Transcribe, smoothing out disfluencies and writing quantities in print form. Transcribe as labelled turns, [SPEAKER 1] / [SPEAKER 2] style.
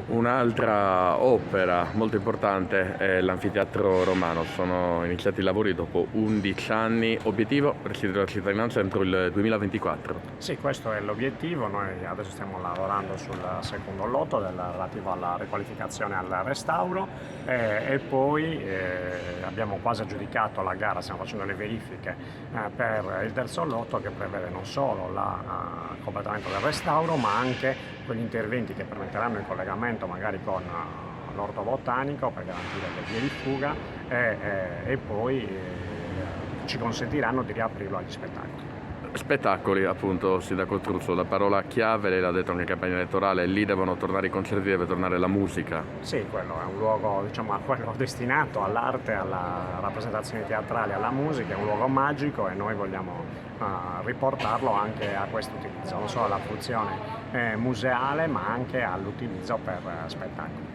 [SPEAKER 1] Un'altra opera molto importante è l'Anfiteatro Romano. Sono iniziati i lavori dopo 11 anni. Obiettivo: restituire la cittadinanza entro il 2024.
[SPEAKER 2] Sì, questo è l'obiettivo. Noi adesso stiamo lavorando sul secondo lotto relativo alla riqualificazione e al restauro e poi abbiamo quasi aggiudicato la gara, stiamo facendo le verifiche per il terzo lotto, che prevede non solo il completamento del restauro ma anche quegli interventi che permetteranno il collegamento magari con l'orto botanico per garantire le vie di fuga e poi ci consentiranno di riaprirlo agli spettacoli.
[SPEAKER 1] Spettacoli, appunto, Sindaco Truzzo, la parola chiave, lei l'ha detto anche in campagna elettorale, lì devono tornare i concerti, deve tornare la musica.
[SPEAKER 2] Sì, quello è un luogo, diciamo, quello destinato all'arte, alla rappresentazione teatrale, alla musica, è un luogo magico e noi vogliamo riportarlo anche a questo utilizzo, non solo alla funzione museale ma anche all'utilizzo per spettacoli.